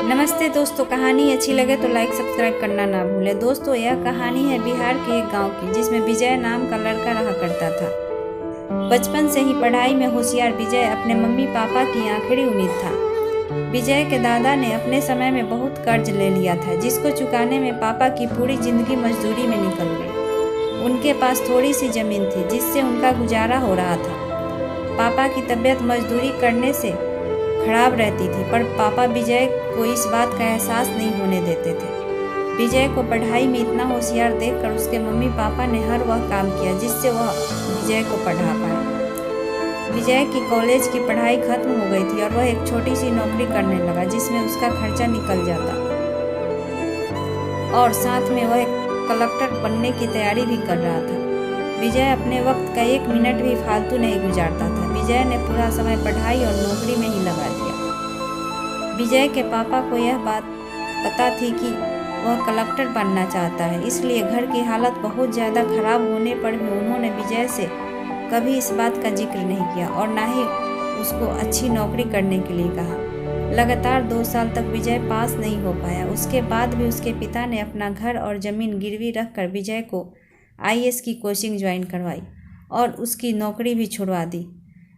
नमस्ते दोस्तों, कहानी अच्छी लगे तो लाइक सब्सक्राइब करना ना भूलें। दोस्तों, यह कहानी है बिहार के एक गांव की, जिसमें विजय नाम का लड़का रहा करता था। बचपन से ही पढ़ाई में होशियार विजय अपने मम्मी पापा की आखिरी उम्मीद था। विजय के दादा ने अपने समय में बहुत कर्ज ले लिया था, जिसको चुकाने में पापा की पूरी जिंदगी मजदूरी में निकल गई। उनके पास थोड़ी सी जमीन थी, जिससे उनका गुजारा हो रहा था। पापा की तबीयत मजदूरी करने से खराब रहती थी, पर पापा विजय को इस बात का एहसास नहीं होने देते थे। विजय को पढ़ाई में इतना होशियार देखकर उसके मम्मी पापा ने हर वह काम किया जिससे वह विजय को पढ़ा पाए। विजय की कॉलेज की पढ़ाई खत्म हो गई थी और वह एक छोटी सी नौकरी करने लगा, जिसमें उसका खर्चा निकल जाता और साथ में वह कलेक्टर बनने की तैयारी भी कर रहा था। विजय अपने वक्त का एक मिनट भी फालतू नहीं गुजारता था। विजय ने पूरा समय पढ़ाई और नौकरी में ही लगा दिया। विजय के पापा को यह बात पता थी कि वह कलेक्टर बनना चाहता है, इसलिए घर की हालत बहुत ज़्यादा खराब होने पर भी उन्होंने विजय से कभी इस बात का जिक्र नहीं किया और ना ही उसको अच्छी नौकरी करने के लिए कहा। लगातार 2 साल तक विजय पास नहीं हो पाया। उसके बाद भी उसके पिता ने अपना घर और ज़मीन गिरवी रखकर विजय को IAS की कोचिंग ज्वाइन करवाई और उसकी नौकरी भी छुड़वा दी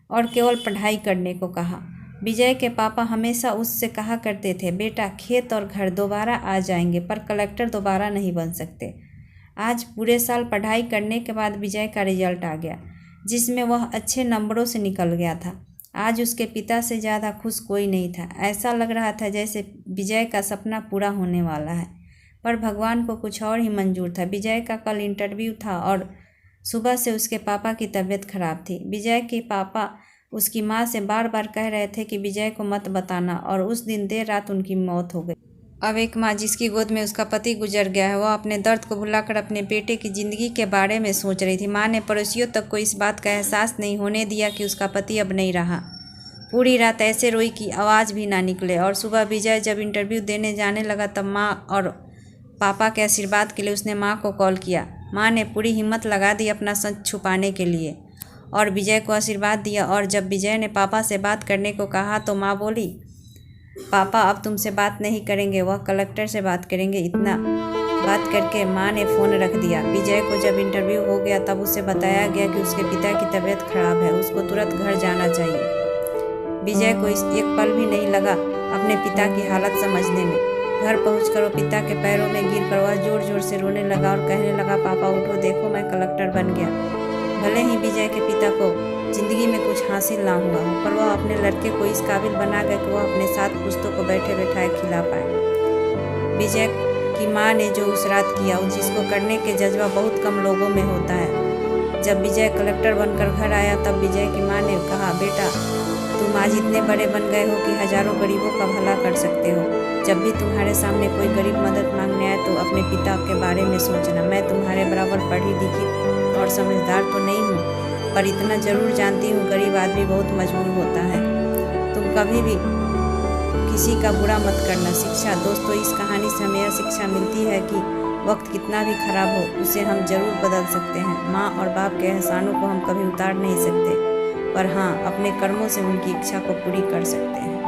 और केवल पढ़ाई करने को कहा। विजय के पापा हमेशा उससे कहा करते थे, बेटा खेत और घर दोबारा आ जाएंगे, पर कलेक्टर दोबारा नहीं बन सकते। आज पूरे साल पढ़ाई करने के बाद विजय का रिजल्ट आ गया, जिसमें वह अच्छे नंबरों से निकल गया था। आज उसके पिता से ज़्यादा खुश कोई नहीं था। ऐसा लग रहा था जैसे विजय का सपना पूरा होने वाला है, पर भगवान को कुछ और ही मंजूर था। विजय का कल इंटरव्यू था और सुबह से उसके पापा की तबीयत खराब थी। विजय के पापा उसकी माँ से बार बार कह रहे थे कि विजय को मत बताना, और उस दिन देर रात उनकी मौत हो गई। अब एक माँ जिसकी गोद में उसका पति गुजर गया है, वह अपने दर्द को भुलाकर अपने बेटे की ज़िंदगी के बारे में सोच रही थी। माँ ने पड़ोसियों तक को इस बात का एहसास नहीं होने दिया कि उसका पति अब नहीं रहा। पूरी रात ऐसे रोई कि आवाज़ भी ना निकले, और सुबह विजय जब इंटरव्यू देने जाने लगा तब माँ और पापा के आशीर्वाद के लिए उसने माँ को कॉल किया। माँ ने पूरी हिम्मत लगा दी अपना सच छुपाने के लिए और विजय को आशीर्वाद दिया। और जब विजय ने पापा से बात करने को कहा तो माँ बोली, पापा अब तुमसे बात नहीं करेंगे, वह कलेक्टर से बात करेंगे। इतना बात करके माँ ने फ़ोन रख दिया। विजय को जब इंटरव्यू हो गया तब उसे बताया गया कि उसके पिता की तबीयत खराब है, उसको तुरंत घर जाना चाहिए। विजय को इस एक पल भी नहीं लगा अपने पिता की हालत समझने में। घर पहुंचकर वो पिता के पैरों में गिरकर वह जोर जोर से रोने लगा और कहने लगा, पापा उठो, देखो मैं कलेक्टर बन गया। भले ही विजय के पिता को ज़िंदगी में कुछ हासिल ना हुआ हो, पर वह अपने लड़के को इस काबिल बना गया कि वह अपने 7 पुश्तों को बैठे बैठाए खिला पाए। विजय की माँ ने जो उस रात किया, जिसको करने के जज्बा बहुत कम लोगों में होता है। जब विजय कलेक्टर बनकर घर आया तब विजय की माँ ने कहा, बेटा तुम आज इतने बड़े बन गए हो कि हज़ारों गरीबों का भला कर सकते हो। जब भी तुम्हारे सामने कोई गरीब मदद मांगने आए तो अपने पिता के बारे में सोचना। मैं तुम्हारे बराबर पढ़ी लिखी और समझदार तो नहीं हूँ, पर इतना ज़रूर जानती हूँ गरीब आदमी बहुत मजबूर होता है। तुम कभी भी किसी का बुरा मत करना। शिक्षा दोस्तों, इस कहानी से हमें यह शिक्षा मिलती है कि वक्त कितना भी खराब हो, उसे हम ज़रूर बदल सकते हैं। माँ और बाप के एहसानों को हम कभी उतार नहीं सकते, पर हाँ अपने कर्मों से उनकी इच्छा को पूरी कर सकते हैं।